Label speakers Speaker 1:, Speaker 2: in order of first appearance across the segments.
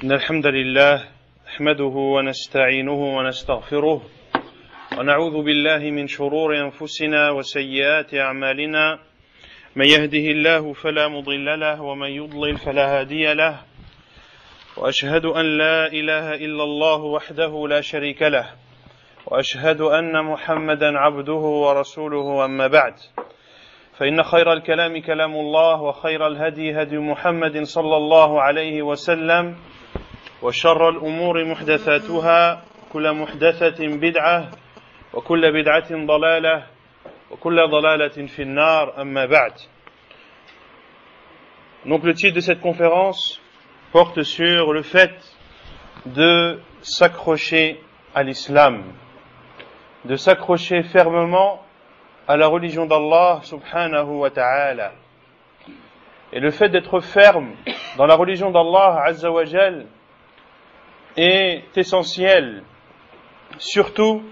Speaker 1: إن الحمد لله نحمده ونستعينه ونستغفره ونعوذ بالله من شرور أنفسنا وسيئات أعمالنا من يهده الله فلا مضل له ومن يضلل فلا هادي له وأشهد أن لا إله إلا الله وحده لا شريك له وأشهد أن محمدا عبده ورسوله أما بعد فإن خير الكلام كلام الله وخير الهدي هدي محمد صلى الله عليه وسلم وشر الأمور محدثاتها كل محدثة بدعة وكل بدعة ضلالة وكل ضلالة في النار أما بعد. Donc le titre de cette conférence porte sur le fait de s'accrocher à l'islam, de s'accrocher fermement à la religion d'Allah subhanahu wa ta'ala. Et le fait d'être ferme dans la religion d'Allah azza wa jal est essentiel, surtout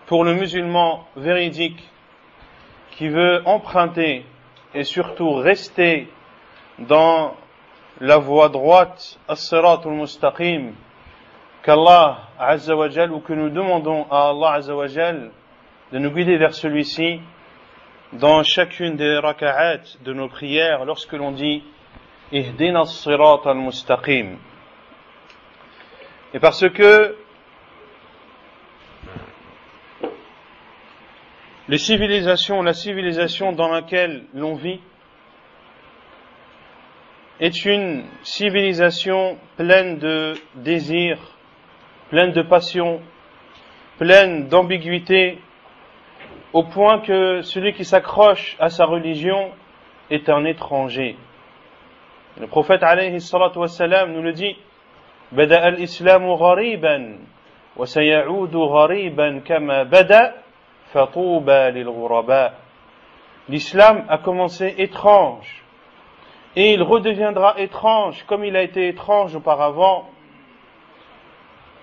Speaker 1: pour le musulman véridique qui veut emprunter et surtout rester dans la voie droite, as-siratul mustaqim, qu'Allah azza wa jal, ou que nous demandons à Allah azza wa jal de nous guider vers celui-ci dans chacune des raka'at de nos prières lorsque l'on dit ihdina as-siratal mustaqim. Et parce que la civilisation dans laquelle l'on vit est une civilisation pleine de désirs, pleine de passion, pleine d'ambiguïté, au point que celui qui s'accroche à sa religion est un étranger. Le prophète alayhi salatu wassalam nous le dit: بدأ الإسلام غريبا وسيعود غريبا كما بدأ فطوبى للغرباء. L'islam a commencé étrange et il redeviendra étrange comme il a été étrange auparavant.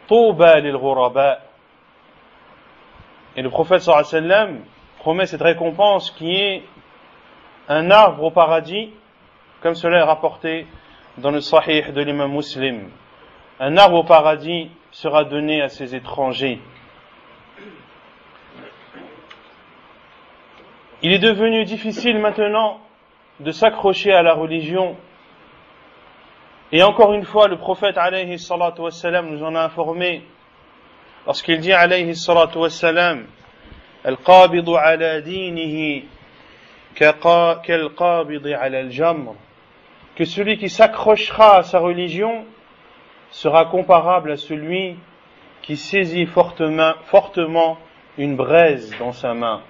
Speaker 1: طوبى للغرباء. Et le prophète sallallahu alayhi wa sallam promet cette récompense qui est un arbre au paradis, comme cela est rapporté dans le Sahih de l'imam Muslim. Un arbre au paradis sera donné à ces étrangers. Il est devenu difficile maintenant de s'accrocher à la religion. Et encore une fois, le prophète alayhi salatu wassalam nous en a informé lorsqu'il dit alayhi salatu wassalam: Al-qabidu ala dinihi kal-qabidi ala al-jamr, que celui qui s'accrochera à sa religion sera comparable à celui qui saisit fortement une braise dans sa main.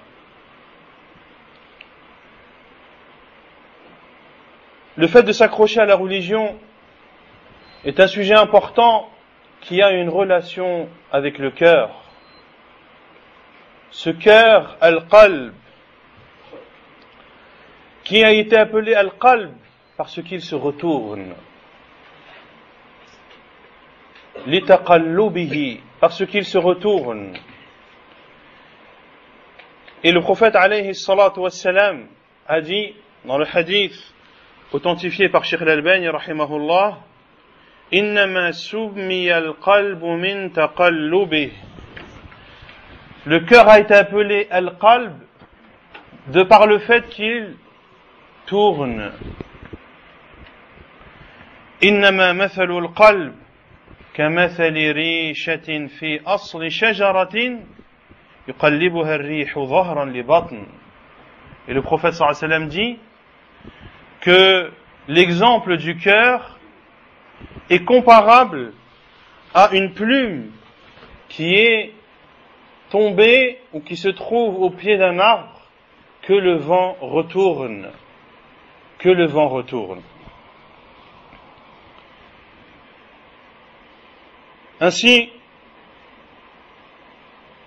Speaker 1: Le fait de s'accrocher à la religion est un sujet important qui a une relation avec le cœur. Ce cœur, al-qalb, qui a été appelé al-qalb parce qu'il se retourne. Litaqallubihi, parce qu'il se retourne. Et le prophète alayhi salatu wassalam a dit dans le hadith authentifié par Cheikh al-Albani rahimahullah: innama summiya al-qalbu min taqallubihi. Le cœur a été appelé al-qalb de par le fait qu'il tourne. Innama mathalu al-qalb كمثل ريشة في أصل شجرة يقلبها الريح ظهرا لبطن. Et le prophète sallallahu alayhi wa sallam dit que l'exemple du cœur est comparable à une plume qui est tombée ou qui se trouve au pied d'un arbre que le vent retourne. Que le vent retourne. Ainsi,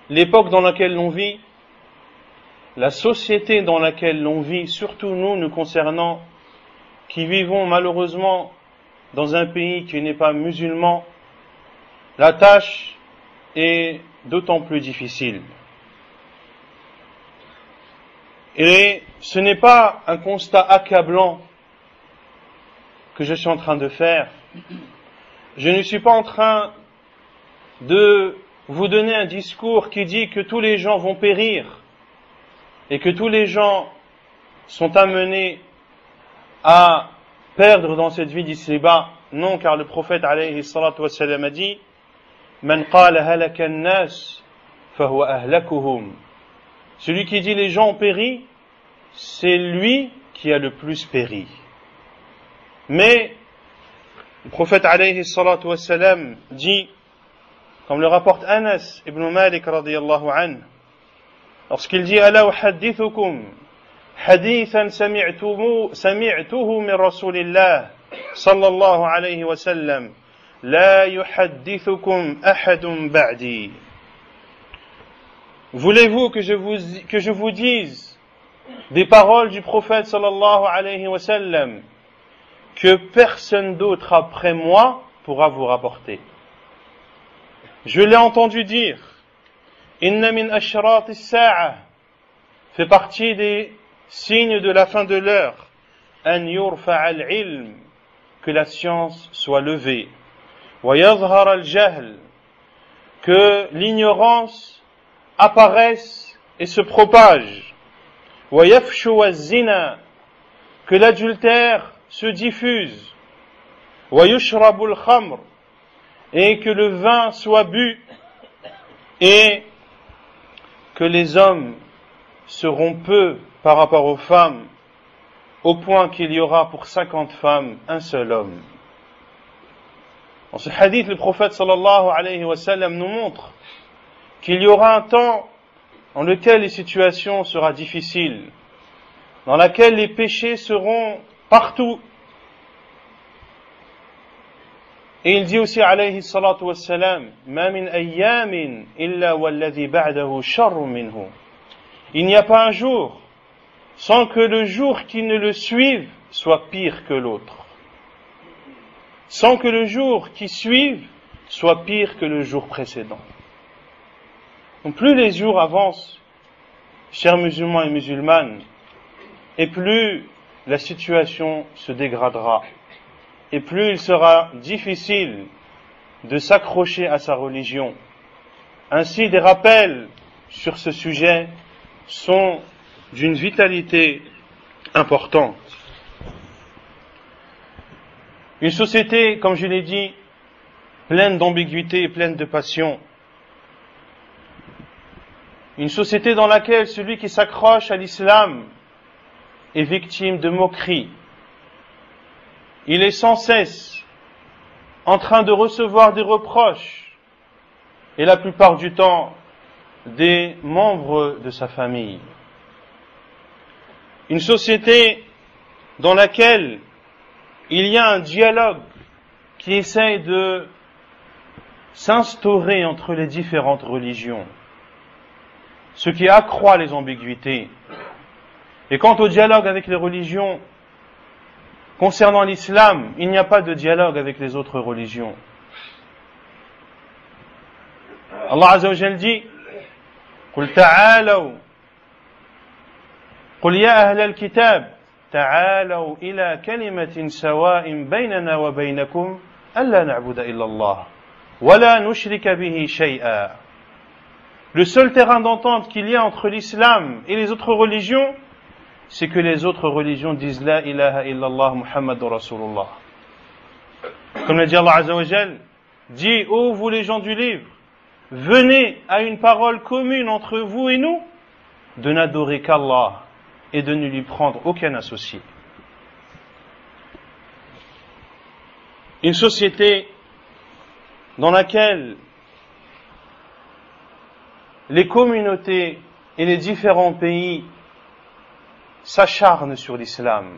Speaker 1: l'époque dans laquelle l'on vit, la société dans laquelle l'on vit, surtout nous concernant, qui vivons malheureusement dans un pays qui n'est pas musulman, la tâche est d'autant plus difficile. Et ce n'est pas un constat accablant que je suis en train de faire, je ne suis pas en train de vous donner un discours qui dit que tous les gens vont périr et que tous les gens sont amenés à perdre dans cette vie d'ici-bas. Non, car le prophète alayhi salatu wassalam a dit Man qala halaka an-nas fahuwa ahlakuhum. Celui qui dit les gens ont péri, c'est lui qui a le plus péri. Mais le prophète alayhi salatu wassalam dit, comme le rapporte Anas ibn Malik radiyallahu anhu, lorsqu'il dit Ala uhaddithukum hadithan sami'tuhu min Rasulillah sallallahu alayhi wa sallam la yuhaddithukum ahadun ba'di. Voulez-vous que je vous dise des paroles du prophète sallallahu alayhi wa sallam que personne d'autre après moi pourra vous rapporter? Je l'ai entendu dire, Inna min ashrat as-sa'a, fait partie des signes de la fin de l'heure, an yurfa' al-ilm, que la science soit levée, wa yadhhar al-jahl, que l'ignorance apparaisse et se propage, wa yafshu az-zina, que l'adultère se diffuse, wa yushrabu al-khamr, et que le vin soit bu, et que les hommes seront peu par rapport aux femmes, au point qu'il y aura pour 50 femmes un seul homme. Dans ce hadith, le prophète sallallahu alayhi wa sallam nous montre qu'il y aura un temps dans lequel les situations seront difficiles, dans laquelle les péchés seront partout. Et il dit aussi alayhi salatu wassalam, ma min ayyamin illa walladhi ba'dahu sharrun minhu. Il n'y a pas un jour sans que le jour qui ne le suive soit pire que l'autre. Sans que le jour qui suive soit pire que le jour précédent. Donc plus les jours avancent, chers musulmans et musulmanes, et plus la situation se dégradera, et plus il sera difficile de s'accrocher à sa religion. Ainsi, des rappels sur ce sujet sont d'une vitalité importante. Une société, comme je l'ai dit, pleine d'ambiguïté et pleine de passion. Une société dans laquelle celui qui s'accroche à l'islam est victime de moqueries. Il est sans cesse en train de recevoir des reproches, et la plupart du temps des membres de sa famille. Une société dans laquelle il y a un dialogue qui essaye de s'instaurer entre les différentes religions, ce qui accroît les ambiguïtés. Et quant au dialogue avec les religions, concernant l'islam, il n'y a pas de dialogue avec les autres religions. Allah Azza wa Jalla dit قل تعالوا قل يا أهل الكتاب تعالوا إلى كلمة سواء بيننا وبينكم ألا نعبد إلا الله ولا نشرك به شيئا. Le seul terrain d'entente qu'il y a entre l'islam et les autres religions, c'est que les autres religions disent La ilaha illallah Muhammadur Rasulullah. Comme l'a dit Allah Azza wa Jalla, dit, ô vous les gens du livre, venez à une parole commune entre vous et nous, de n'adorer qu'Allah et de ne lui prendre aucun associé. Une société dans laquelle les communautés et les différents pays s'acharnent sur l'islam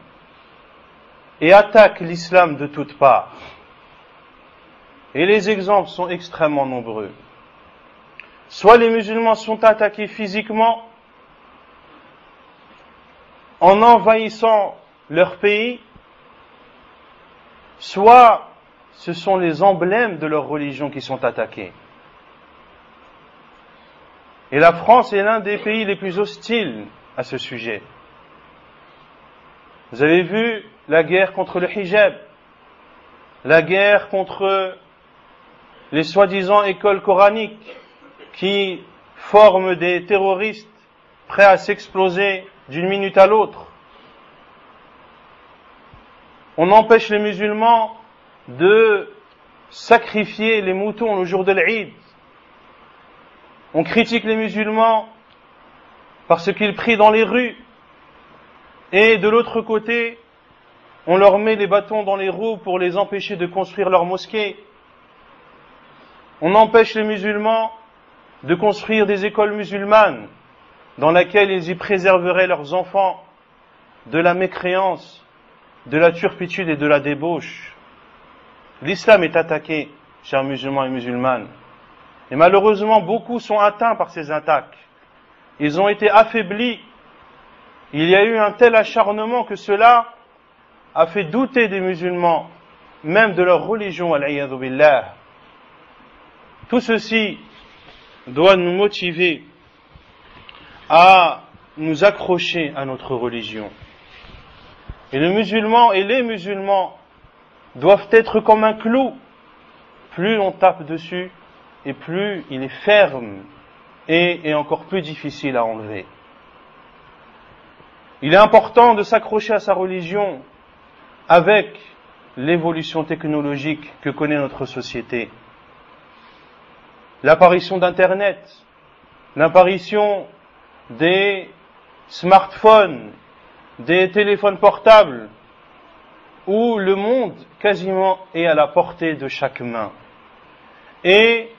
Speaker 1: et attaquent l'islam de toutes parts. Et les exemples sont extrêmement nombreux. Soit les musulmans sont attaqués physiquement en envahissant leur pays, soit ce sont les emblèmes de leur religion qui sont attaqués. Et la France est l'un des pays les plus hostiles à ce sujet. Vous avez vu la guerre contre le hijab, la guerre contre les soi-disant écoles coraniques qui forment des terroristes prêts à s'exploser d'une minute à l'autre. On empêche les musulmans de sacrifier les moutons le jour de l'Eid. On critique les musulmans parce qu'ils prient dans les rues. Et de l'autre côté, on leur met les bâtons dans les roues pour les empêcher de construire leur mosquée. On empêche les musulmans de construire des écoles musulmanes dans lesquelles ils y préserveraient leurs enfants de la mécréance, de la turpitude et de la débauche. L'islam est attaqué, chers musulmans et musulmanes. Et malheureusement, beaucoup sont atteints par ces attaques. Ils ont été affaiblis. Il y a eu un tel acharnement que cela a fait douter des musulmans, même de leur religion, al-iyadhu billah. Tout ceci doit nous motiver à nous accrocher à notre religion. Et le musulman et les musulmans doivent être comme un clou. Plus on tape dessus, et plus il est ferme et encore plus difficile à enlever. Il est important de s'accrocher à sa religion avec l'évolution technologique que connaît notre société. L'apparition d'Internet, l'apparition des smartphones, des téléphones portables, où le monde quasiment est à la portée de chaque main. Et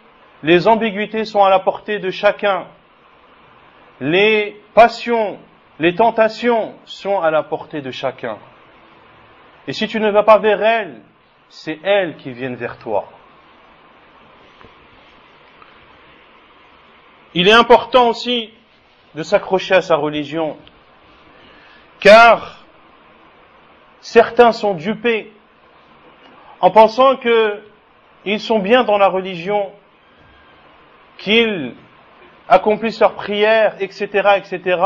Speaker 1: les ambiguïtés sont à la portée de chacun. Les passions, les tentations sont à la portée de chacun. Et si tu ne vas pas vers elles, c'est elles qui viennent vers toi. Il est important aussi de s'accrocher à sa religion, car certains sont dupés en pensant qu'ils sont bien dans la religion, qu'ils accomplissent leurs prières, etc., etc.,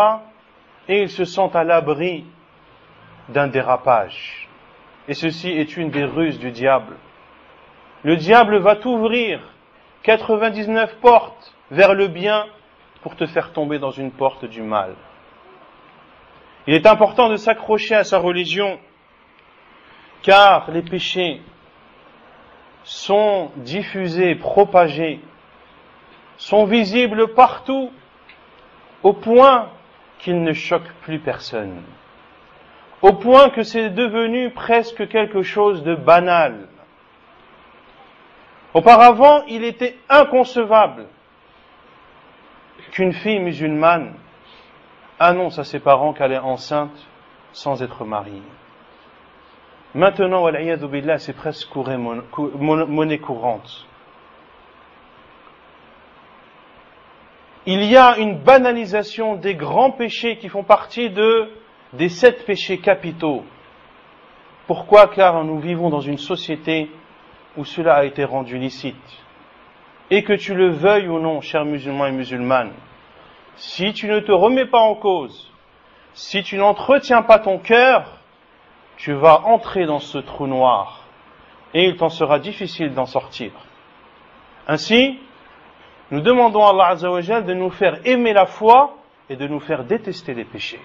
Speaker 1: et ils se sentent à l'abri d'un dérapage. Et ceci est une des ruses du diable. Le diable va t'ouvrir 99 portes vers le bien pour te faire tomber dans une porte du mal. Il est important de s'accrocher à sa religion, car les péchés sont diffusés, propagés, sont visibles partout, au point qu'ils ne choquent plus personne, au point que c'est devenu presque quelque chose de banal. Auparavant, il était inconcevable qu'une fille musulmane annonce à ses parents qu'elle est enceinte sans être mariée. Maintenant, wal-iyadhu billah, c'est presque monnaie courante. Il y a une banalisation des grands péchés qui font partie des 7 péchés capitaux. Pourquoi? Car nous vivons dans une société où cela a été rendu licite. Et que tu le veuilles ou non, chers musulmans et musulmanes, si tu ne te remets pas en cause, si tu n'entretiens pas ton cœur, tu vas entrer dans ce trou noir et il t'en sera difficile d'en sortir. Ainsi, nous demandons à Allah Azza wa Jal de nous faire aimer la foi et de nous faire détester les péchés.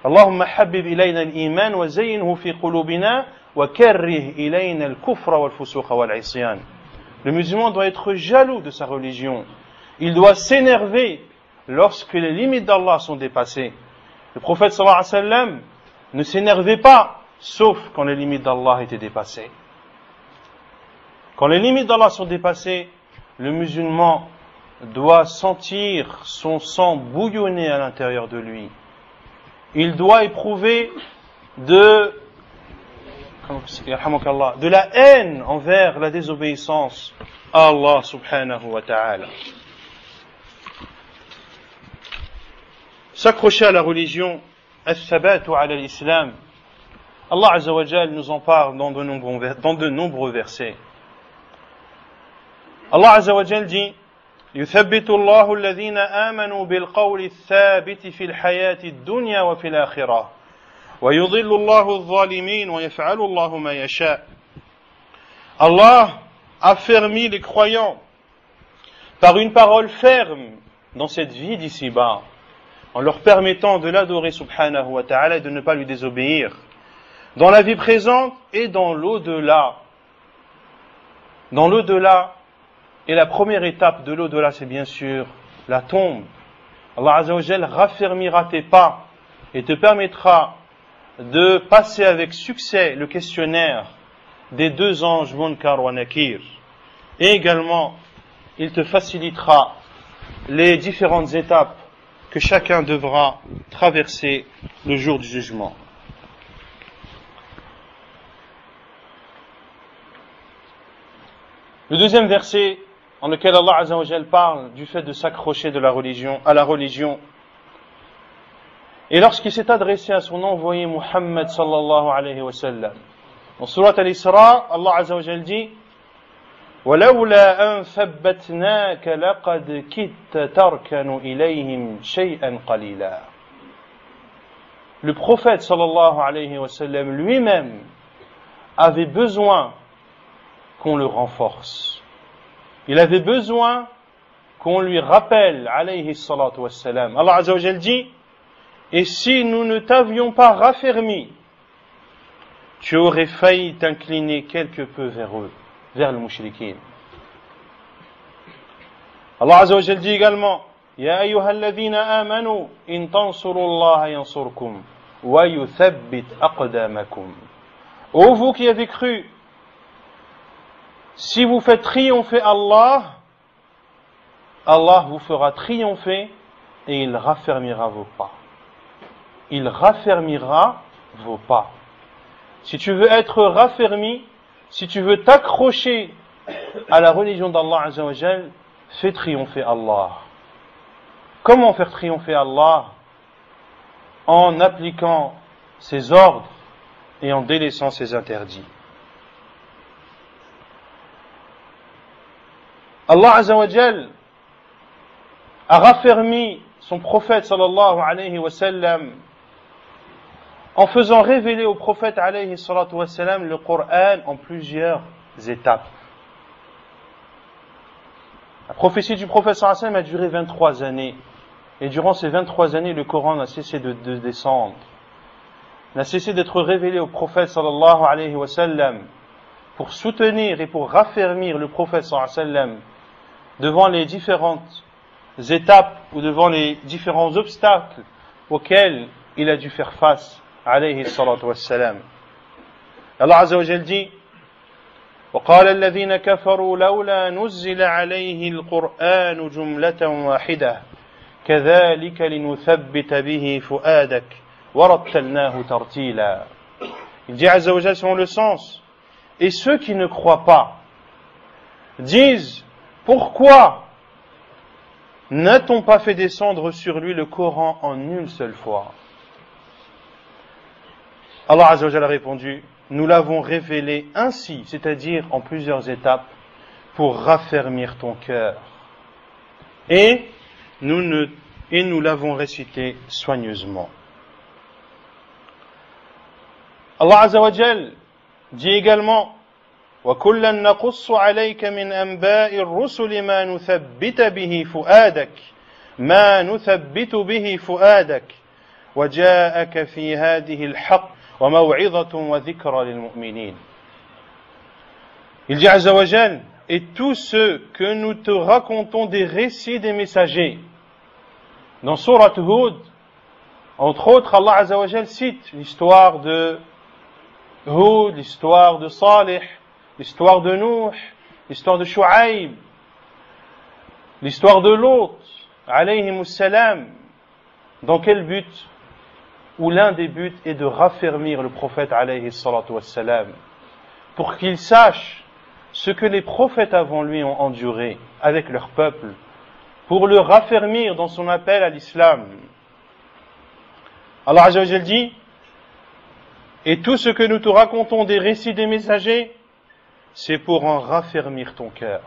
Speaker 1: Allahumma habib ilayna al-iman wa zayyinhu fi qulubina wa karrih ilayna al-kufra wal-fusuqa wal-'isyan. Le musulman doit être jaloux de sa religion. Il doit s'énerver lorsque les limites d'Allah sont dépassées. Le prophète sallallahu alayhi wa sallam ne s'énervait pas, sauf quand les limites d'Allah étaient dépassées. Quand les limites d'Allah sont dépassées, le musulman doit sentir son sang bouillonner à l'intérieur de lui. Il doit éprouver de la haine envers la désobéissance à Allah subhanahu wa ta'ala. S'accrocher à la religion, al-thabatu ala l'islam. Allah Azza wa Jal nous en parle dans de nombreux versets. Allah Azza wa Jal dit: يثبت الله الذين آمنوا بالقول الثابت في الحياة الدنيا وفي الآخرة ويضل الله الظالمين ويفعل الله ما يشاء. Allah affermi les croyants par une parole ferme dans cette vie d'ici-bas, en leur permettant de l'adorer subhanahu wa ta'ala et de ne pas lui désobéir, dans la vie présente et dans l'au-delà. Dans l'au-delà, et la première étape de l'au-delà, c'est bien sûr la tombe. Allah Azza wa Jal raffermira tes pas et te permettra de passer avec succès le questionnaire des deux anges Munkar wa Nakir. Et également, il te facilitera les différentes étapes que chacun devra traverser le jour du jugement. Le deuxième verset dans lequel Allah Azza wa Jal parle du fait de s'accrocher à la religion, et lorsqu'il s'est adressé à son envoyé Muhammad sallallahu alayhi wa sallam, dans Surat Al-Isra, Allah Azza wa Jal dit وَلَوْلَا أَن ثَبَّتْنَاكَ لَقَدْ كِدْتَ تَرْكَنُ إِلَيْهِمْ شَيْئًا قَلِيلًا. Le prophète sallallahu alayhi wa sallam lui-même avait besoin qu'on le renforce. Il avait besoin qu'on lui rappelle alayhi salatu wassalam. Allah Azza wa Jal dit: et si nous ne t'avions pas raffermi, tu aurais failli t'incliner quelque peu vers eux, vers le mushrikin. Allah Azza wa Jal dit également: Ya ayyuhalladhina amanu in tansurullaha yansurkum wa yuthabbit aqdamakum. Ô vous qui avez cru, si vous faites triompher Allah, Allah vous fera triompher et il raffermira vos pas. Il raffermira vos pas. Si tu veux être raffermi, si tu veux t'accrocher à la religion d'Allah Azza wa Jal, fais triompher Allah. Comment faire triompher Allah? En appliquant ses ordres et en délaissant ses interdits. Allah Azza wa Jal a raffermi son prophète sallallahu alayhi wa sallam en faisant révéler au prophète alayhi salatu wa sallam le Coran en plusieurs étapes. La prophétie du prophète sallallahu alayhi wa sallam a duré 23 années. Et durant ces 23 années, le Coran n'a cessé de descendre. N'a cessé d'être révélé au prophète sallallahu alayhi wa sallam pour soutenir et pour raffermir le prophète sallallahu alayhi wa sallam devant les différentes étapes ou devant les différents obstacles auxquels il a dû faire face alayhi salatu wassalam. Allah Azza wa Jal dit: وقال الذين كفروا لولا نزل عليه القرآن جملة واحدة كذلك لنثبت به فؤادك ورتلناه ترتيلا. Il dit Azza wa Jal selon le sens: et ceux qui ne croient pas disent: pourquoi n'a-t-on pas fait descendre sur lui le Coran en une seule fois? Allah Azza wa Jalla a répondu: nous l'avons révélé ainsi, c'est-à-dire en plusieurs étapes, pour raffermir ton cœur. Et nous l'avons récité soigneusement. Allah Azza wa Jalla dit également: وَكُلًّا نَقُصُّ عَلَيْكَ مِنْ أَنْبَاءِ الرُّسُلِ مَا نُثَبِّتَ بِهِ فُؤَادَكَ وَجَاءَكَ فِي هَذِهِ الْحَقِّ وَمَوْعِظَةٌ وَذِكْرَى لِلْمُؤْمِنِينَ. Il dit Azza wa Jal: et tous ceux que nous te racontons des récits des messagers. Dans Surat Hud, entre autres, Allah Azza wa Jal cite l'histoire de Hud, l'histoire de Salih, l'histoire de Nuh, l'histoire de Shu'aib, l'histoire de Lot, alayhimus salam. Dans quel but? Où l'un des buts est de raffermir le prophète alayhi salatu wassalam, pour qu'il sache ce que les prophètes avant lui ont enduré avec leur peuple, pour le raffermir dans son appel à l'islam. Allah Azza wa Jal dit: et tout ce que nous te racontons des récits des messagers, c'est pour en raffermir ton cœur.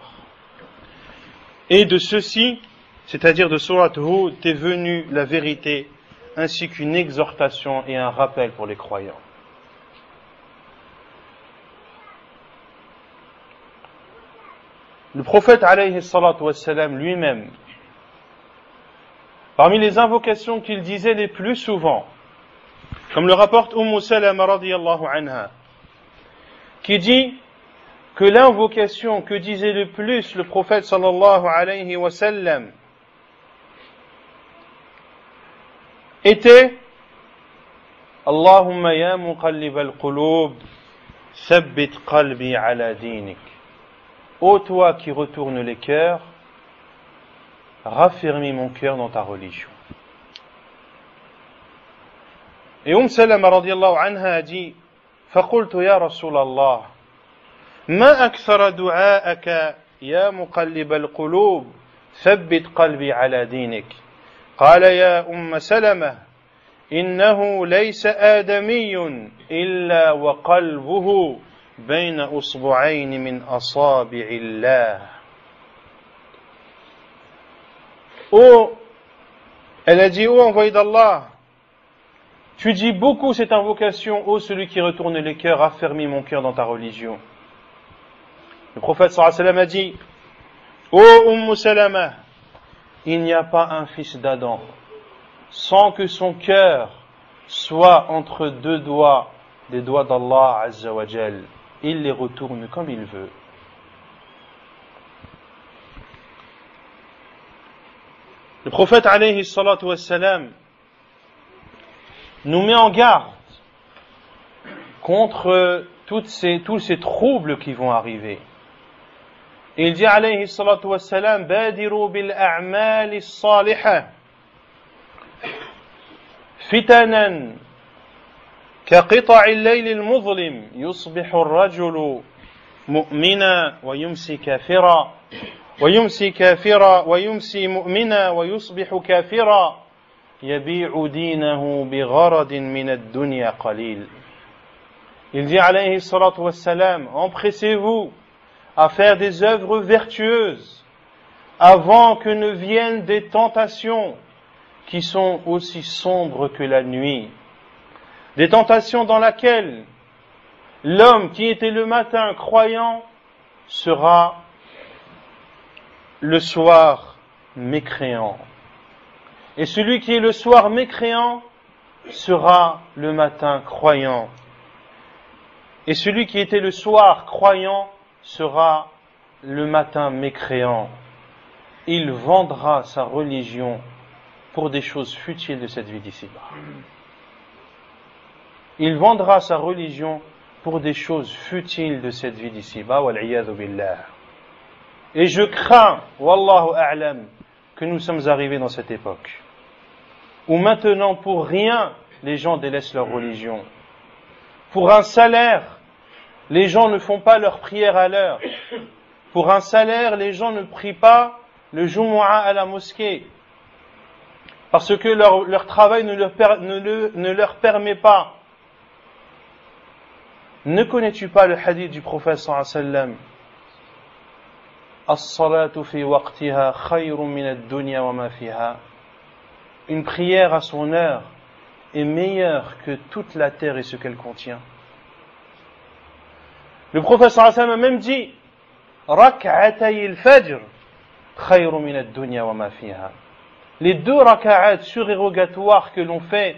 Speaker 1: Et de ceci, c'est-à-dire de Surat Hud, est venue la vérité, ainsi qu'une exhortation et un rappel pour les croyants. le prophète alayhi salatu wassalam lui-même, parmi les invocations qu'il disait les plus souvent, comme le rapporte Salama radiyallahu anha, qui dit que l'invocation que disait le plus le prophète sallallahu alayhi wa sallam était Allahumma ya muqallib al-qulub thabbit qalbi ala dinik. Ô toi qui retournes les cœurs, raffermis mon cœur dans ta religion. Et Salama radiyallahu anha a dit فقلت يا رسول الله ما أكثر دعاءك يا مقلب القلوب ثبت قلبي على دينك قال يا سلمة إنه ليس آدمي إلا وقلبه بين أصبعين من أصابع الله. Elle a dit, ô envoyé d'Allah, tu dis beaucoup cette invocation, ô celui qui retourne les cœurs, affermis mon cœur dans ta religion. Le prophète sallallahu alayhi wa sallam a dit, ô Salama, il n'y a pas un fils d'Adam sans que son cœur soit entre deux doigts, des doigts d'Allah azza wa jal. Il les retourne comme il veut. Le prophète alayhi salatu wassalam nous met en garde contre tous ces troubles qui vont arriver. Il dit alayhi salatu wassalam badiru bil a'mal as-salihah fitanan كقطع الليل المظلم يصبح الرجل مؤمنا ويمسي كافرا ويمسي مؤمنا ويصبح كافرا يبيع دينه بغرض من الدنيا قليل. Il dit alayhi salatu wassalam, empressez-vous à faire des œuvres vertueuses avant que ne viennent des tentations qui sont aussi sombres que la nuit. Des tentations dans lesquelles l'homme qui était le matin croyant sera le soir mécréant. Et celui qui est le soir mécréant sera le matin croyant. Et celui qui était le soir croyant sera le matin mécréant. Il vendra sa religion pour des choses futiles de cette vie d'ici-bas. Il vendra sa religion pour des choses futiles de cette vie d'ici-bas. Wal-'iyadhu billah. Et je crains, wallahu a'lam, que nous sommes arrivés dans cette époque où maintenant pour rien les gens délaissent leur religion. Pour un salaire, les gens ne font pas leur prière à l'heure. Pour un salaire, les gens ne prient pas le Jumu'ah à la mosquée. Parce que leur travail ne leur permet pas. Ne connais-tu pas le hadith du prophète sallallahu alayhi wa sallam? As-salatu fi waqtiha khayrun min ad-dunya wa ma fiha. Une prière à son heure est meilleure que toute la terre et ce qu'elle contient. Le prophète sallallahu alayhi wa sallam a même dit rak'atay al-fajr khayrun min ad-dunya wa ma fiha. Les deux raka'at surérogatoires que l'on fait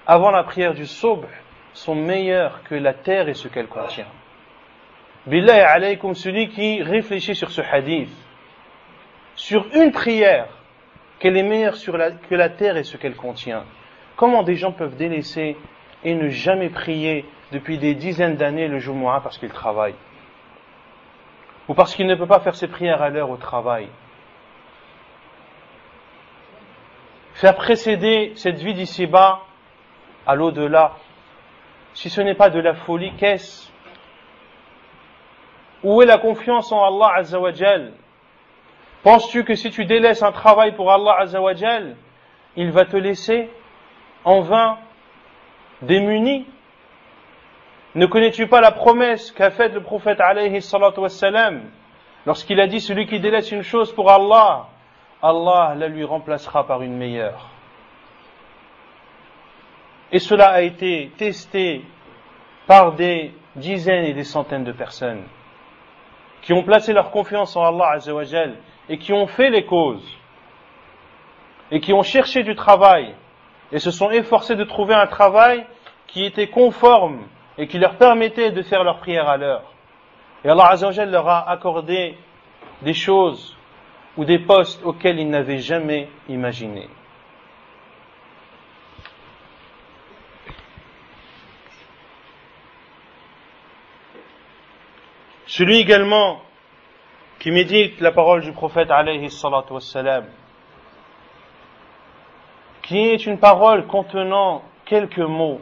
Speaker 1: avant la prière du subh sont meilleures que la terre et ce qu'elle contient. Billahi alaykum, celui qui réfléchit sur ce hadith, sur une prière, qu'elle est meilleure que la terre et ce qu'elle contient. Comment des gens peuvent délaisser et ne jamais prier depuis des dizaines d'années le Jumu'ah parce qu'ils travaillent? Ou parce qu'ils ne peuvent pas faire ses prières à l'heure au travail? Faire précéder cette vie d'ici-bas à l'au-delà, si ce n'est pas de la folie, qu'est-ce? Où est la confiance en Allah Azza wa Jal? Penses-tu que si tu délaisses un travail pour Allah Azza wa Jal, il va te laisser en vain démuni? Ne connais-tu pas la promesse qu'a faite le prophète alayhi salatu wassalam lorsqu'il a dit celui qui délaisse une chose pour Allah, Allah la lui remplacera par une meilleure? Et cela a été testé par des dizaines et des centaines de personnes qui ont placé leur confiance en Allah Azza wa Jal et qui ont fait les causes et qui ont cherché du travail et se sont efforcés de trouver un travail qui était conforme et qui leur permettait de faire leur prière à l'heure. Et Allah Azza wa Jal leur a accordé des choses ou des postes auxquels ils n'avaient jamais imaginé. Celui également qui médite la parole du prophète alayhi salatu wassalam, qui est une parole contenant quelques mots,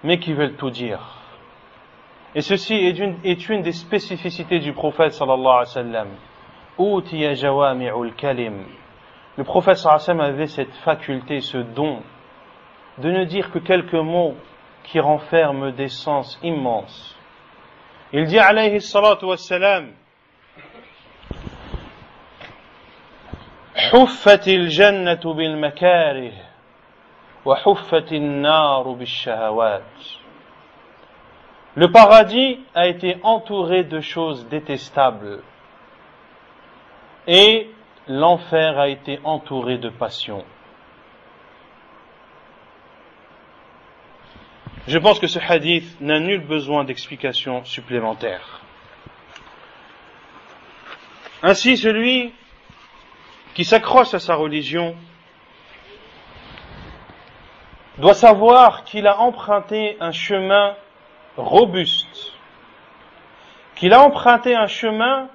Speaker 1: mais qui veulent tout dire. Et ceci est une des spécificités du prophète sallallahu alayhi wa sallam. Utiya jawami'ul kalim. Le prophète sallallahu alayhi wa sallam avait cette faculté, ce don, de ne dire que quelques mots qui renferment des sens immenses. Il dit alayhi salatu wassalam, Huffatil jannatu bil makarih wa huffatil naru bil shahawat. Le paradis a été entouré de choses détestables et l'enfer a été entouré de passions. Je pense que ce hadith n'a nul besoin d'explication supplémentaire. Ainsi, celui qui s'accroche à sa religion doit savoir qu'il a emprunté un chemin robuste, qu'il a emprunté un chemin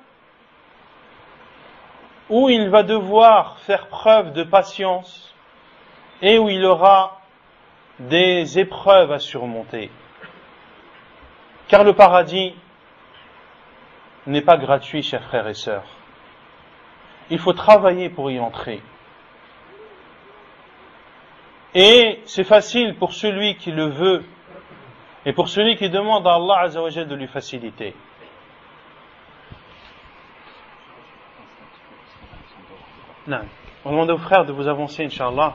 Speaker 1: où il va devoir faire preuve de patience et où il aura des épreuves à surmonter. Car le paradis n'est pas gratuit, chers frères et sœurs. Il faut travailler pour y entrer. Et c'est facile pour celui qui le veut et pour celui qui demande à Allah Azza wa Jal de lui faciliter. Non. On demande aux frères de vous avancer, Inch'Allah,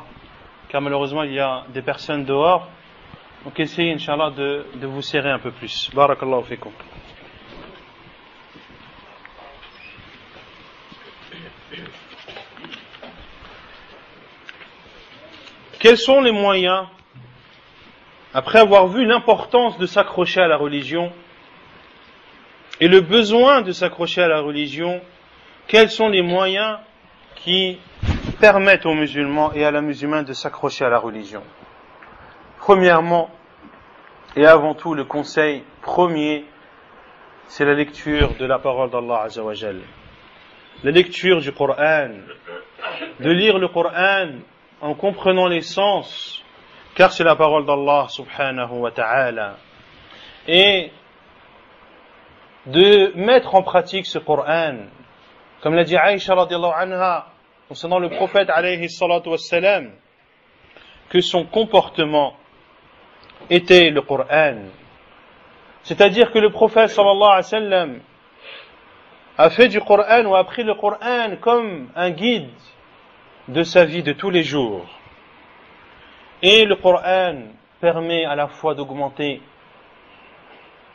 Speaker 1: car malheureusement il y a des personnes dehors. Donc essayez, Inch'Allah, de vous serrer un peu plus. Barakallahu fikum. Quels sont les moyens, après avoir vu l'importance de s'accrocher à la religion et le besoin de s'accrocher à la religion, quels sont les moyens qui permettent aux musulmans et à la musulmane de s'accrocher à la religion? Premièrement, et avant tout, le conseil premier, c'est la lecture de la parole d'Allah Azza wa Jal. La lecture du Coran. De lire le Coran en comprenant les sens, car c'est la parole d'Allah subhanahu wa ta'ala. Et de mettre en pratique ce Coran, comme l'a dit Aïcha radiallahu anha, concernant le prophète alayhi salatu wassalam, que son comportement était le Coran. C'est-à-dire que le prophète sallallahu alayhi wa sallam a fait du Coran ou a pris le Coran comme un guide de sa vie de tous les jours. Et le Coran permet à la fois d'augmenter,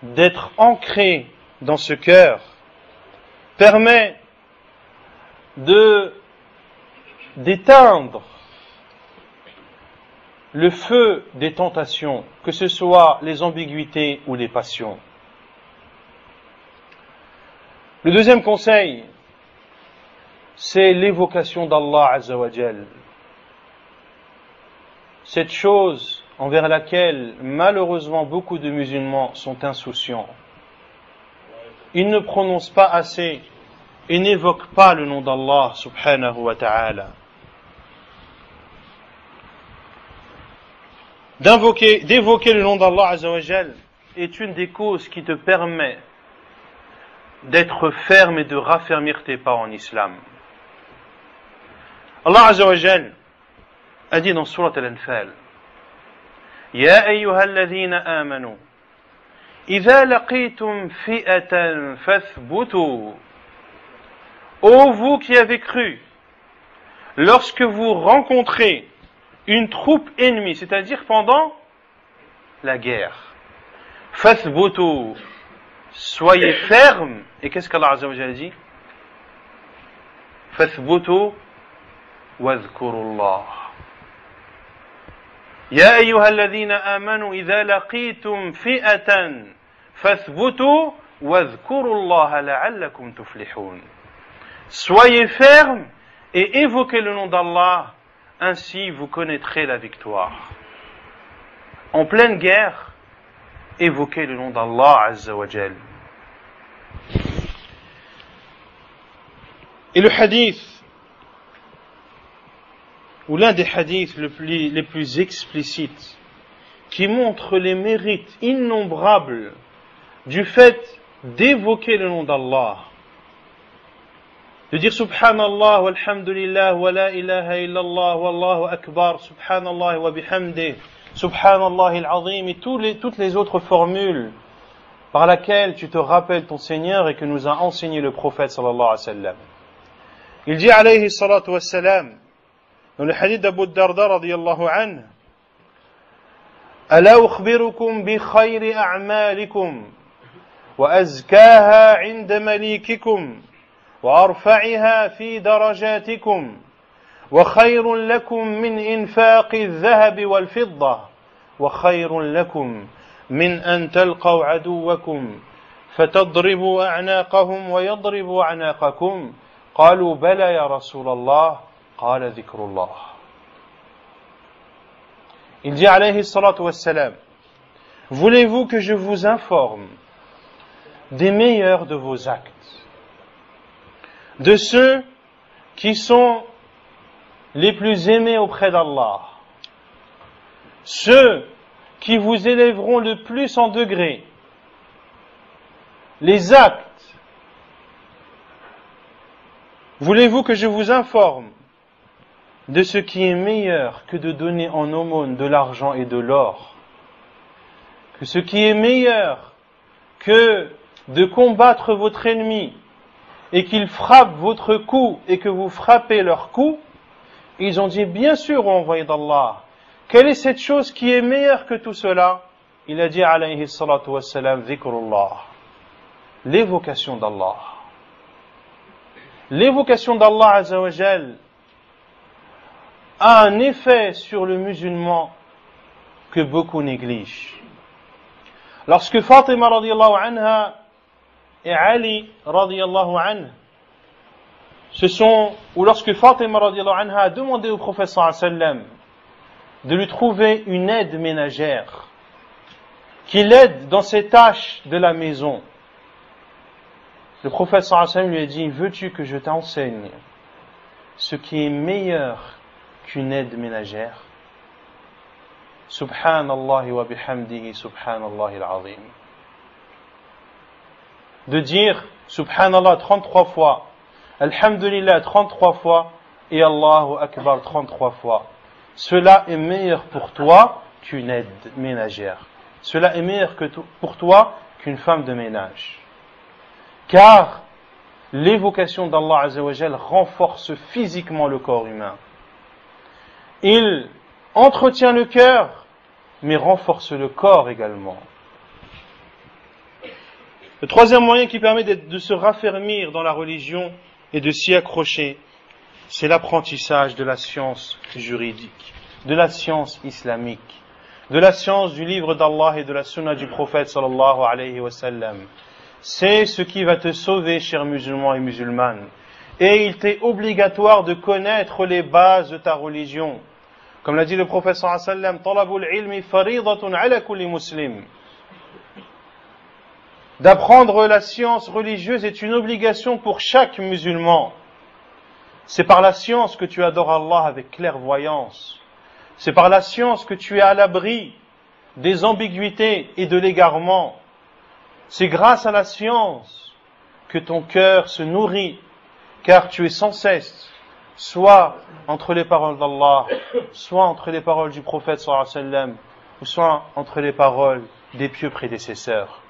Speaker 1: d'être ancré dans ce cœur, permet d'éteindre le feu des tentations, que ce soit les ambiguïtés ou les passions. Le deuxième conseil, c'est l'évocation d'Allah Azza wa Jal. Cette chose envers laquelle malheureusement beaucoup de musulmans sont insouciants. Ils ne prononcent pas assez et n'évoquent pas le nom d'Allah subhanahu wa ta'ala. D'évoquer le nom d'Allah Azza wa Jal est une des causes qui te permet d'être ferme et de raffermir tes pas en islam. Allah Azza wa Jal a dit dans Surat Al-Anfal, Ya ayyuhalladhina amanu, idha laqitum fi'atan fathbutu. Ô vous qui avez cru, lorsque vous rencontrez une troupe ennemie, c'est-à-dire pendant la guerre, fathbutu, soyez fermes. Et qu'est-ce qu'Allah Azza wa Jalla dit? فاثبتوا واذكروا الله. يا أيها الذين آمنوا إذا لقيتم فئة فاثبتوا واذكروا الله لعلكم تفلحون. Soyez fermes et évoquez le nom d'Allah, ainsi vous connaîtrez la victoire. En pleine guerre, évoquez le nom d'Allah Azza wa Jal. Et le hadith, ou l'un des hadiths les plus explicites, qui montre les mérites innombrables du fait d'évoquer le nom d'Allah, de dire Subhanallah, walhamdulillah, wa la ilaha illallah, wallahu akbar, Subhanallah wa bihamdih, Subhanallah al-azim, et toutes les autres formules par lesquelles tu te rappelles ton Seigneur et que nous a enseigné le prophète sallallahu alayhi wa sallam. Il dit alayhi salatu wa salam, dans le hadith d'Abu Darda radiyallahu anhu, ألا أخبركم بخير أعمالكم وأزكاها عند مليككم وأرفعها في درجاتكم وخير لكم من إنفاق الذهب والفضة وخير لكم من أن تلقوا عدوكم فتضربوا أعناقهم ويضربوا أعناقكم قالوا بلى يا رسول الله قال ذكر الله. Il dit alayhi salatu wassalam, voulez-vous que je vous informe des meilleurs de vos actes, de ceux qui sont les plus aimés auprès d'Allah, ceux qui vous élèveront le plus en degré, les actes. Voulez-vous que je vous informe de ce qui est meilleur que de donner en aumône de l'argent et de l'or, que ce qui est meilleur que de combattre votre ennemi et qu'il frappe votre cou et que vous frappez leur cou? Ils ont dit, bien sûr, ô envoyé d'Allah, quelle est cette chose qui est meilleure que tout cela? Il a dit, alayhi salatu wassalam, dhikrullah, l'évocation d'Allah. L'évocation d'Allah Azza wa Jal a un effet sur le musulman que beaucoup négligent. Lorsque Fatima radiyallahu anha et Ali radiyallahu anhu lorsque Fatima radiyallahu anha a demandé au prophète sallallahu alayhi wa sallam de lui trouver une aide ménagère, qui l'aide dans ses tâches de la maison, le prophète sallallahu alayhi wa sallam lui a dit, veux-tu que je t'enseigne ce qui est meilleur qu'une aide ménagère? Subhanallah wa bihamdihi, Subhanallah al-azim. De dire Subhanallah 33 fois, Alhamdulillah 33 fois, et Allahu Akbar 33 fois. Cela est meilleur pour toi qu'une aide ménagère. Cela est meilleur pour toi qu'une femme de ménage. Car l'évocation d'Allah Azza wa Jal renforce physiquement le corps humain. Il entretient le cœur, mais renforce le corps également. Le troisième moyen qui permet de se raffermir dans la religion et de s'y accrocher, c'est l'apprentissage de la science juridique, de la science islamique, de la science du livre d'Allah et de la sunna du prophète sallallahu alayhi wa sallam. C'est ce qui va te sauver, chers musulmans et musulmanes. Et il t'est obligatoire de connaître les bases de ta religion. Comme l'a dit le prophète sallallahu alayhi wa sallam, talabul ilmi faridatun ala kulli muslim. D'apprendre la science religieuse est une obligation pour chaque musulman. C'est par la science que tu adores Allah avec clairvoyance. C'est par la science que tu es à l'abri des ambiguïtés et de l'égarement. C'est grâce à la science que ton cœur se nourrit, car tu es sans cesse soit entre les paroles d'Allah, soit entre les paroles du prophète sallallahu alayhi wa sallam, ou soit entre les paroles des pieux prédécesseurs.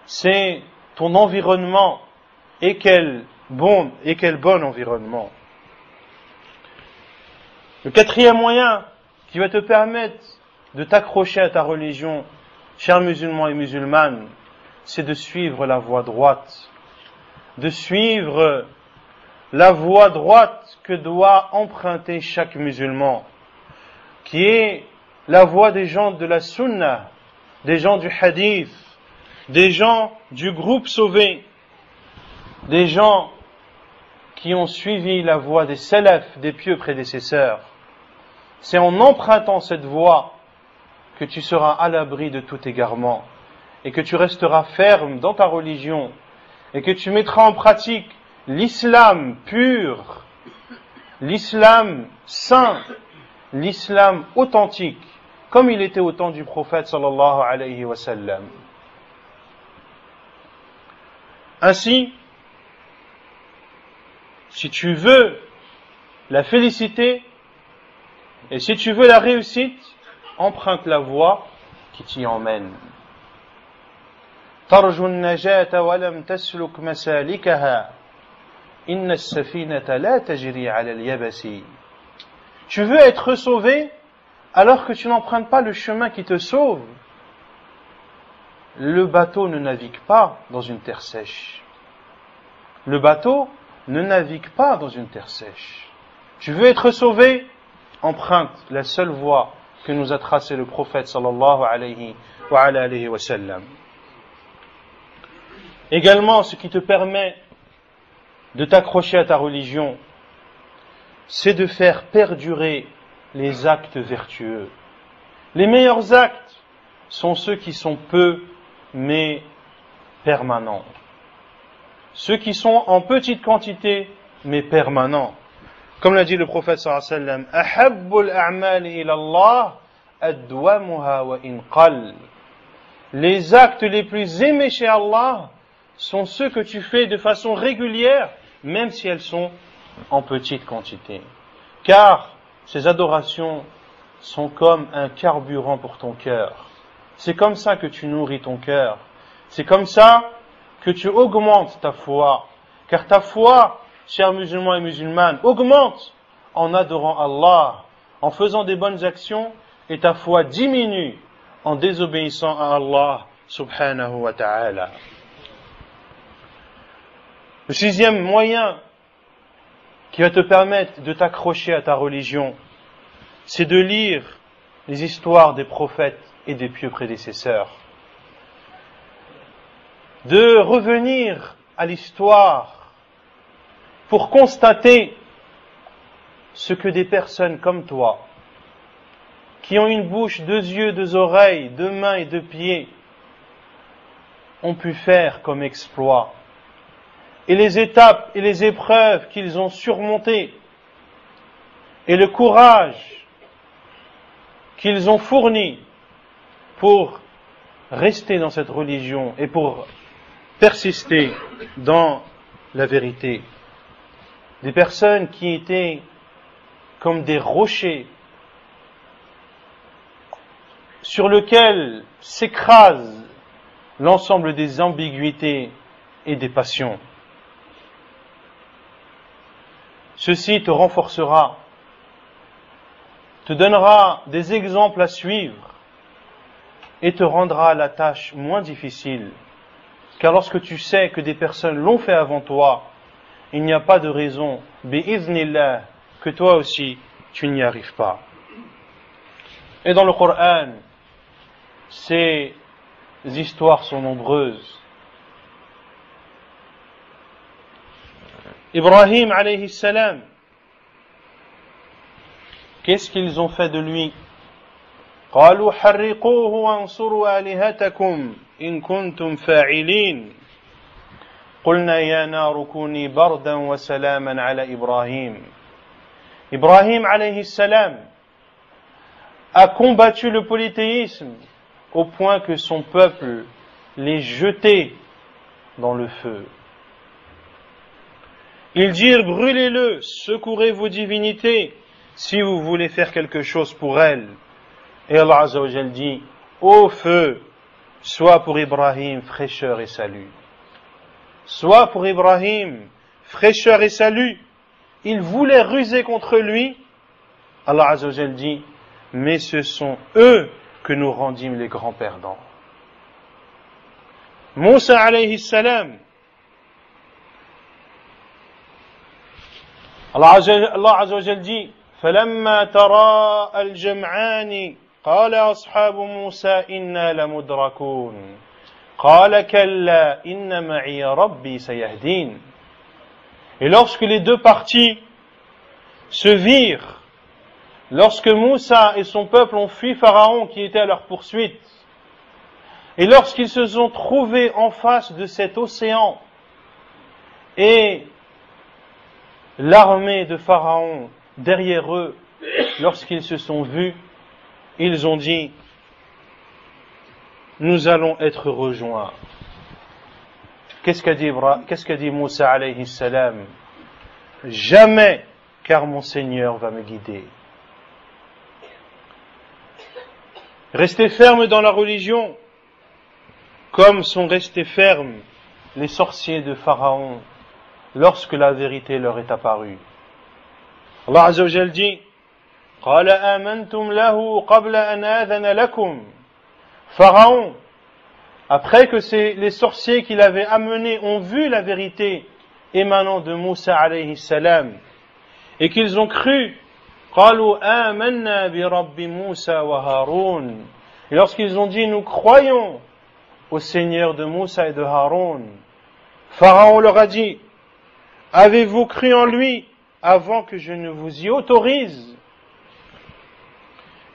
Speaker 1: C'est ton environnement, et quel bon environnement. Le quatrième moyen qui va te permettre de t'accrocher à ta religion, chers musulmans et musulmanes, c'est de suivre la voie droite, de suivre la voie droite que doit emprunter chaque musulman, qui est la voie des gens de la sunna, des gens du hadith, des gens du groupe sauvé, des gens qui ont suivi la voie des salafs, des pieux prédécesseurs. C'est en empruntant cette voie que tu seras à l'abri de tout égarement et que tu resteras ferme dans ta religion et que tu mettras en pratique l'islam pur, l'islam saint, l'islam authentique, comme il était au temps du prophète sallallahu alayhi wa sallam. Ainsi, si tu veux la félicité et si tu veux la réussite, emprunte la voie qui t'y emmène. ترجو النجاة ولم تسلك مسالكها إن السفينة لا تجري على اليبس. Tu veux être sauvé alors que tu n'empruntes pas le chemin qui te sauve. Le bateau ne navigue pas dans une terre sèche. Le bateau ne navigue pas dans une terre sèche. Tu veux être sauvé, emprunte la seule voie que nous a tracée le prophète sallallahu alayhi wa sallam. Également, ce qui te permet de t'accrocher à ta religion, c'est de faire perdurer les actes vertueux. Les meilleurs actes sont ceux qui sont peu, mais permanents. Ceux qui sont en petite quantité, mais permanents. Comme l'a dit le prophète sallallahu alayhi wa sallam, ahabbul a'mali ila Allah adwamuha wa in qall. Les actes les plus aimés chez Allah sont ceux que tu fais de façon régulière, même si elles sont en petite quantité. Car ces adorations sont comme un carburant pour ton cœur. C'est comme ça que tu nourris ton cœur. C'est comme ça que tu augmentes ta foi. Car ta foi, chers musulmans et musulmanes, augmente en adorant Allah, en faisant des bonnes actions, et ta foi diminue en désobéissant à Allah subhanahu wa ta'ala. Le sixième moyen qui va te permettre de t'accrocher à ta religion, c'est de lire les histoires des prophètes et des pieux prédécesseurs. De revenir à l'histoire pour constater ce que des personnes comme toi, qui ont une bouche, 2 yeux, 2 oreilles, 2 mains et 2 pieds, ont pu faire comme exploit, et les étapes et les épreuves qu'ils ont surmontées, et le courage qu'ils ont fourni pour rester dans cette religion et pour persister dans la vérité. Des personnes qui étaient comme des rochers sur lesquels s'écrase l'ensemble des ambiguïtés et des passions. Ceci te renforcera, te donnera des exemples à suivre et te rendra la tâche moins difficile. Car lorsque tu sais que des personnes l'ont fait avant toi, il n'y a pas de raison, bi'iznillah, que toi aussi tu n'y arrives pas. Et dans le Coran, ces histoires sont nombreuses. Ibrahim alayhi salam, qu'est-ce qu'ils ont fait de lui? قالوا حرقوه وانصروا آلهتكم إن كنتم فاعلين قلنا يا نار كوني بردا وسلاما على إبراهيم. Ibrahim alayhi salam a combattu le polythéisme au point que son peuple les jetait dans le feu. Ils dirent, brûlez-le, secourez vos divinités, si vous voulez faire quelque chose pour elles. Et Allah Azza wa Jal dit, ô feu, sois pour Ibrahim fraîcheur et salut. Sois pour Ibrahim fraîcheur et salut. Ils voulaient ruser contre lui. Allah Azza wa Jal dit, mais ce sont eux que nous rendîmes les grands perdants. Moussa alayhi salam, Allah Azza wa Jal dit فلما تراءى الجمعان قال أصحاب موسى إنا لمدركون قال كلا إن معي ربي سيهدين. Et lorsque les deux parties se virent, lorsque Moussa et son peuple ont fui Pharaon qui était à leur poursuite, et lorsqu'ils se sont trouvés en face de cet océan et l'armée de Pharaon derrière eux, lorsqu'ils se sont vus, ils ont dit nous allons être rejoints. Qu'est-ce qu'a dit Moussa alayhi salam? Jamais, car mon Seigneur va me guider. Restez fermes dans la religion, comme sont restés fermes les sorciers de Pharaon lorsque la vérité leur est apparue. Allah Azza wa Jal dit قال آمنتم له قبل أن آذن لكم. Pharaon, après que les sorciers qu'il avait amenés ont vu la vérité émanant de Moussa alayhi salam et qu'ils ont cru, قالوا آمنا برب موسى وهارون. Et lorsqu'ils ont dit nous croyons au Seigneur de Moussa et de Haroun, Pharaon leur a dit avez-vous cru en lui avant que je ne vous y autorise?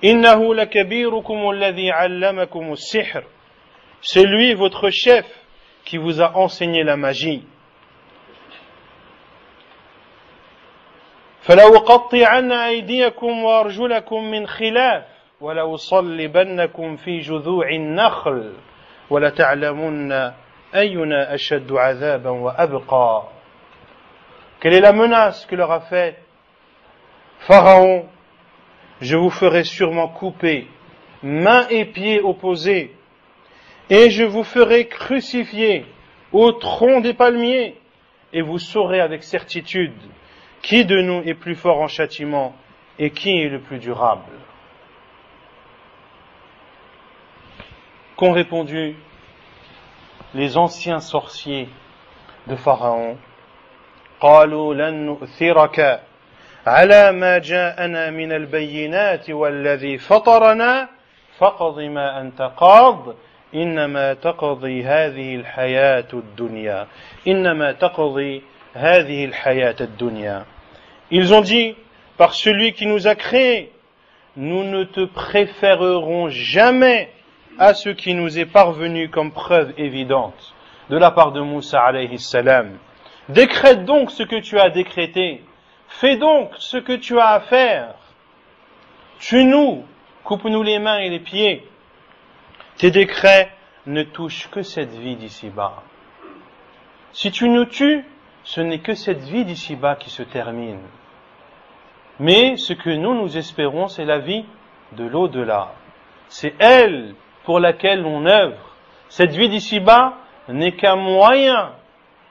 Speaker 1: إنه لكبيركم الذي علمكم السحر. C'est lui votre chef qui vous a enseigné la magie. فلأقطعن أيديكم وأرجلكم من خلاف ولأصلبنكم في جذوع النخل ولتعلمن أينا أشد عذابا وأبقى. Quelle est la menace que leur a faite Pharaon? Je vous ferai sûrement couper mains et pieds opposés, et je vous ferai crucifier au tronc des palmiers, et vous saurez avec certitude qui de nous est plus fort en châtiment et qui est le plus durable. Qu'ont répondu les anciens sorciers de Pharaon? قالوا لن نؤثرك على ما جاءنا من البينات والذي فطرنا فاقض ما أنت قاض إنما تقضي هذه الحياة الدنيا إنما تقضي هذه الحياة الدنيا. Ils ont dit par celui qui nous a créés, nous ne te préférerons jamais à ce qui nous est parvenu comme preuve évidente de la part de Moussa alayhi salam. Décrète donc ce que tu as décrété. Fais donc ce que tu as à faire. Tue-nous, coupe-nous les mains et les pieds. Tes décrets ne touchent que cette vie d'ici-bas. Si tu nous tues, ce n'est que cette vie d'ici-bas qui se termine. Mais ce que nous espérons, c'est la vie de l'au-delà. C'est elle pour laquelle on œuvre. Cette vie d'ici-bas n'est qu'un moyen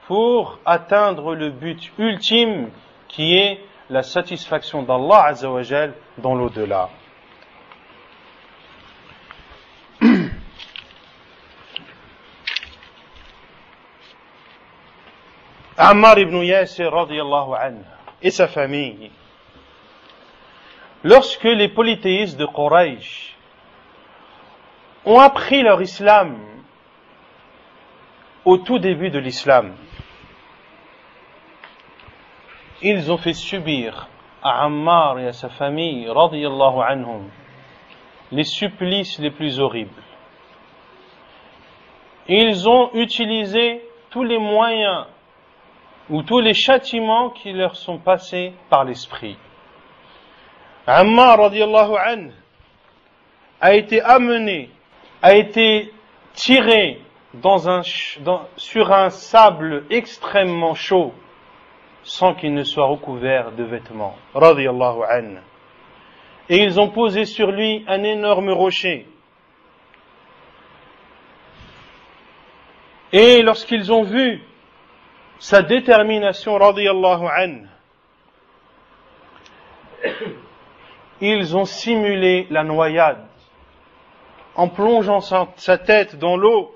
Speaker 1: pour atteindre le but ultime qui est la satisfaction d'Allah Azza wa Jal dans l'au-delà. Ammar ibn Yasir radiyallahu anhu et sa famille, lorsque les polythéistes de Quraysh ont appris leur islam au tout début de l'islam, ils ont fait subir à Ammar et à sa famille, radiyallahu anhum, les supplices les plus horribles. Ils ont utilisé tous les moyens ou tous les châtiments qui leur sont passés par l'esprit. Ammar, radiyallahu anhu, a été amené, a été tiré sur un sable extrêmement chaud, sans qu'il ne soit recouvert de vêtements, radiyallahu anhu. Et ils ont posé sur lui un énorme rocher. Et lorsqu'ils ont vu sa détermination, radiyallahu anhu, ils ont simulé la noyade en plongeant sa tête dans l'eau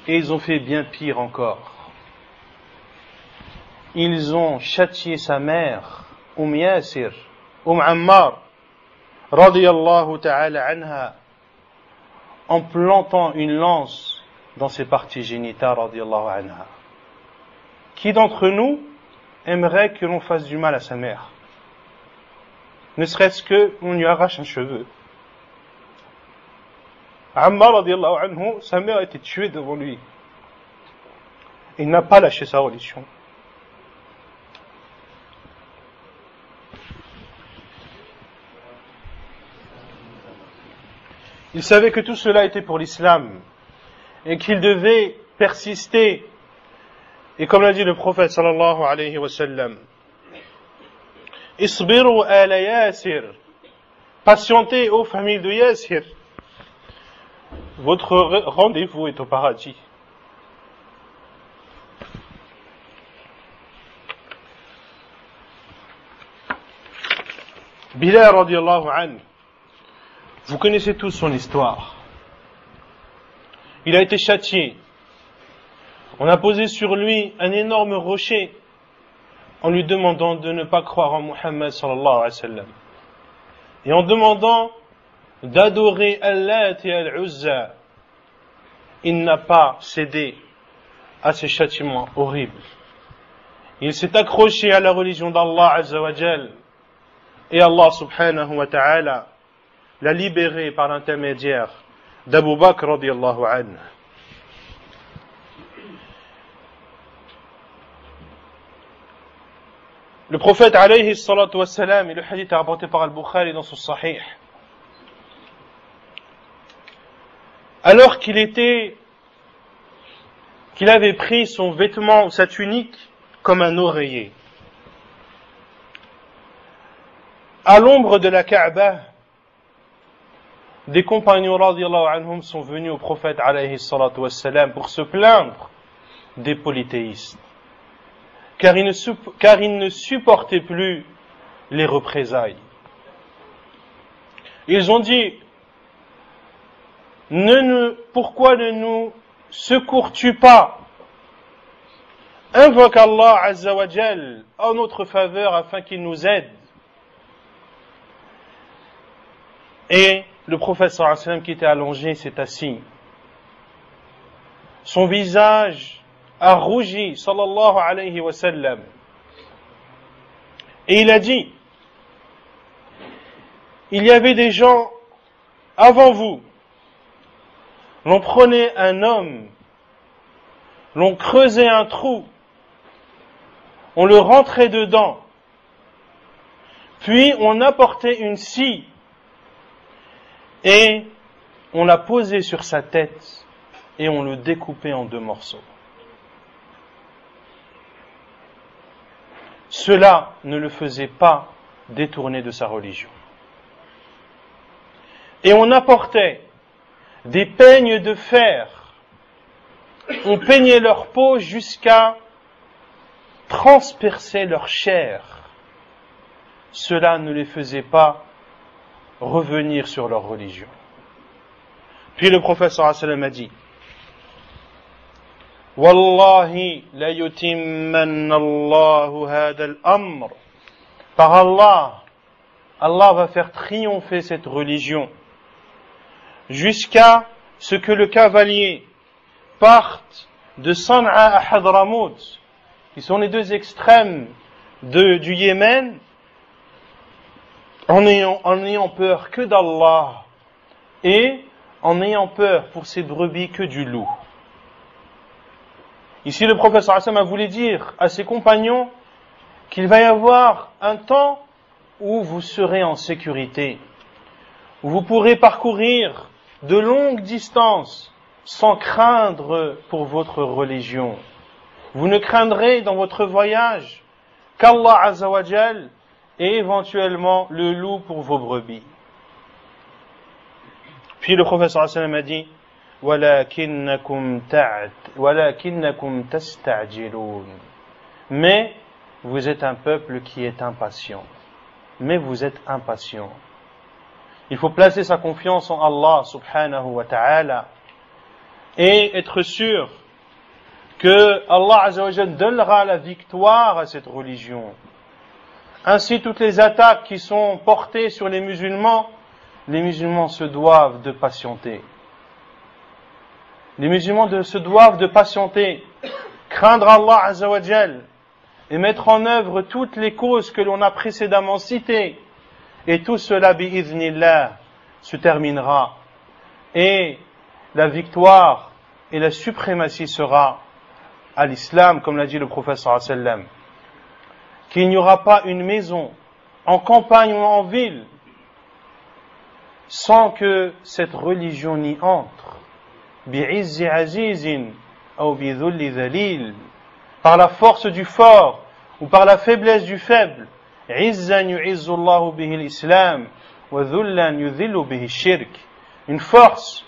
Speaker 1: Et ils ont fait bien pire encore. Ils ont châtié sa mère, Yasir, Ammar, radiyallahu ta'ala anha, en plantant une lance dans ses parties génitales, radiyallahu anha. Qui d'entre nous aimerait que l'on fasse du mal à sa mère? Ne serait-ce qu'on lui arrache un cheveu. Ammar, radiyallahu anhu, sa mère a été tuée devant lui. Il n'a pas lâché sa religion. Il savait que tout cela était pour l'islam et qu'il devait persister. Et comme l'a dit le prophète sallallahu alayhi wa sallam, Isbiru ala Yasir, patientez aux familles de Yasir, votre rendez-vous est au paradis. Bilal radiyallahu anhu, vous connaissez tous son histoire. Il a été châtié. On a posé sur lui un énorme rocher en lui demandant de ne pas croire en Muhammad sallallahu alayhi wa sallam. Et en demandant d'adorer Allah et Al-Uzza. Il n'a pas cédé à ces châtiments horribles. Il s'est accroché à la religion d'Allah Azza wa Jal. Et Allah subhanahu wa ta'ala l'a libéré par l'intermédiaire d'Abu Bakr radiyallahu anhu. Le prophète alayhi salatu wassalam, et le hadith est rapporté par Al-Bukhari dans son Sahih, alors qu'il avait pris son vêtement ou sa tunique comme un oreiller, à l'ombre de la Kaaba, des compagnons radiyallahu anhum sont venus au prophète alayhi salatu wassalam pour se plaindre des polythéistes, car ils ne supportaient plus les représailles. Ils ont dit: pourquoi ne nous secours-tu pas? Invoque Allah Azza wa Jal en notre faveur afin qu'il nous aide. Et le prophète sallallahu alayhi wa sallam, qui était allongé, s'est assis. Son visage a rougi, sallallahu alayhi wa sallam. Et il a dit: il y avait des gens avant vous. L'on prenait un homme, l'on creusait un trou, on le rentrait dedans, puis on apportait une scie et on la posait sur sa tête et on le découpait en 2 morceaux. Cela ne le faisait pas détourner de sa religion. Et on apportait des peignes de fer, on peignait leur peau jusqu'à transpercer leur chair. Cela ne les faisait pas revenir sur leur religion. Puis le prophète sallallahu alayhi wa sallam a dit: Wallahi la yutimmanna Allahu hadha al-amr. Par Allah, Allah va faire triompher cette religion jusqu'à ce que le cavalier parte de San'a à Hadramout, qui sont les 2 extrêmes du Yémen, en n'ayant peur que d'Allah et en n'ayant peur pour ses brebis que du loup. Ici, le prophète sallallahu alayhi wa sallam voulait dire à ses compagnons qu'il va y avoir un temps où vous serez en sécurité, où vous pourrez parcourir de longues distances sans craindre pour votre religion. Vous ne craindrez dans votre voyage qu'Allah Azza wa Jal et éventuellement le loup pour vos brebis. Puis le prophète sallallahu alayhi wa sallam a dit: وَلَكِنَّكُمْ تَسْتَعْجِلُونَ. Mais vous êtes un peuple qui est impatient. Mais vous êtes impatient. Il faut placer sa confiance en Allah subhanahu wa ta'ala et être sûr que Allah Azza wa Jal donnera la victoire à cette religion. Ainsi, toutes les attaques qui sont portées sur les musulmans se doivent de patienter. Les musulmans se doivent de patienter, craindre Allah Azza wa Jal et mettre en œuvre toutes les causes que l'on a précédemment citées. Et tout cela, bi'idhnillah, se terminera. Et la victoire et la suprématie sera à l'islam, comme l'a dit le prophète sallallahu alayhi wa sallam. Qu'il n'y aura pas une maison, en campagne ou en ville, sans que cette religion n'y entre. Bi'izzi azizin, ou bidhulli dhalil. Par la force du fort, ou par la faiblesse du faible. Izzan yu'izzu Allahu bihi l'islam, wa dhullan yudhillu bihi shirk. Une force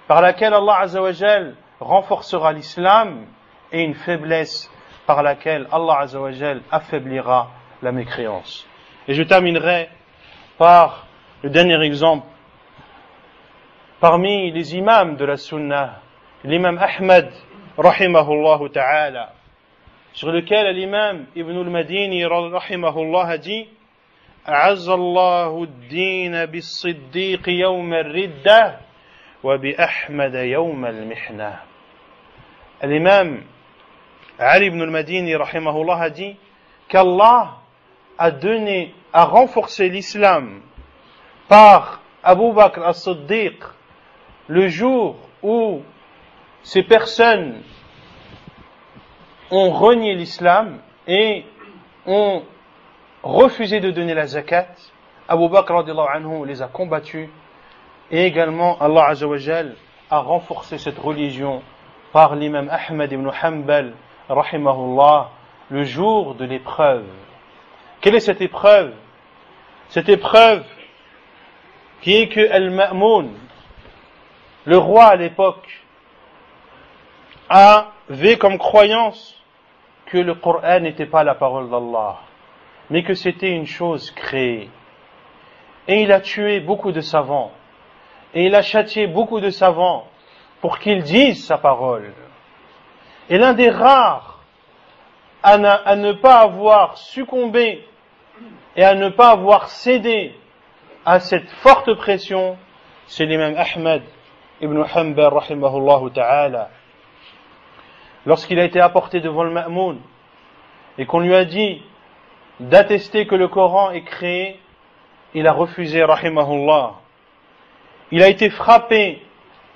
Speaker 1: par laquelle Allah Azza wa Jal renforcera l'islam, et une faiblesse par laquelle Allah Azza wa Jal affaiblira la mécréance. Et je terminerai par le dernier exemple. Parmi les imams de la Sunna, l'imam Ahmad, rahimahullah ta'ala, sur lequel l'imam Ibn al-Madini, rahimahullah, a dit أعز الله الدين بالصديق يوم الردة وبأحمد يوم المحنة. L'imam Ali ibn al-Madini, rahimahullah, a dit qu'Allah a renforcé l'islam par Abu Bakr as-Siddiq le jour où ces personnes ont renié l'islam et ont refusé de donner la zakat. Abu Bakr radiallahu anhu les a combattus, et également Allah Azza wa Jal a renforcé cette religion par l'imam Ahmad ibn Hanbal rahimahullah le jour de l'épreuve. Quelle est cette épreuve? Cette épreuve qui est que Al-Ma'moun, le roi à l'époque, avait comme croyance que le Coran n'était pas la parole d'Allah, mais que c'était une chose créée. Et il a tué beaucoup de savants, et il a châtié beaucoup de savants pour qu'ils disent sa parole. Et l'un des rares à ne pas avoir succombé et à ne pas avoir cédé à cette forte pression, c'est l'imam Ahmad ibn Hanbal rahimahullah ta'ala. Lorsqu'il a été apporté devant le Ma'moun et qu'on lui a dit d'attester que le Coran est créé, il a refusé rahimahullah. Il a été frappé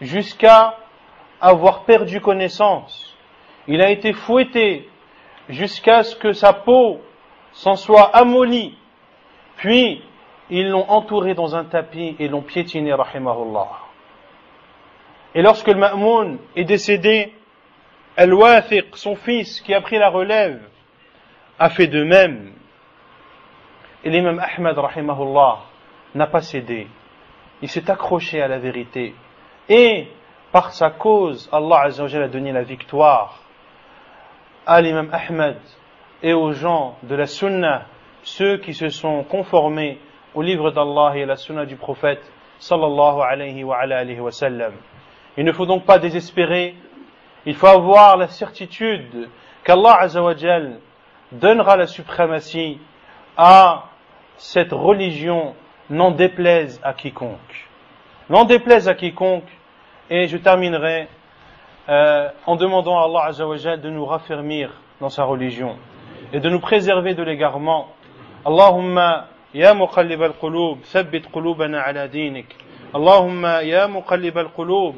Speaker 1: jusqu'à avoir perdu connaissance. Il a été fouetté jusqu'à ce que sa peau s'en soit amollie. Puis, ils l'ont entouré dans un tapis et l'ont piétiné, rahimahullah. Et lorsque le Ma'moun est décédé, Al-Wathiq, son fils, qui a pris la relève, a fait de même. Et l'imam Ahmad, rahimahullah, n'a pas cédé. Il s'est accroché à la vérité. Et, par sa cause, Allah Azza wa Jalla a donné la victoire à l'imam Ahmad et aux gens de la Sunna, ceux qui se sont conformés au livre d'Allah et à la Sunna du prophète sallallahu alayhi wa sallam. Il ne faut donc pas désespérer, il faut avoir la certitude qu'Allah Azza wa Jalla donnera la suprématie à cette religion, n'en déplaise à quiconque. N'en déplaise à quiconque. Et je terminerai en demandant à Allah Azza wa Jalla de nous raffermir dans sa religion et de nous préserver de l'égarement. Allahumma ya muqallib al-qulub thabbit qulubana ala dinik. Allahumma ya muqallib al-qulub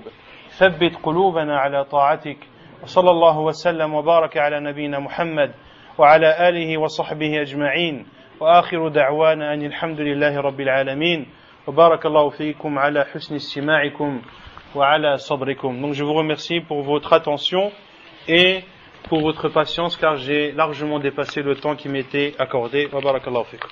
Speaker 1: thabbit qulubana ala ta'atik. Wa sallallahu wa sallam wa baraka ala nabiyyina Muhammad wa ala alihi wa sahbihi ajma'in. Wa akhiru da'wana anil hamdulillahi rabbil alamin. Wa barakallahu fiikum ala husni istima'ikum. Donc je vous remercie pour votre attention et pour votre patience, car j'ai largement dépassé le temps qui m'était accordé. Wa barakallahu fikum.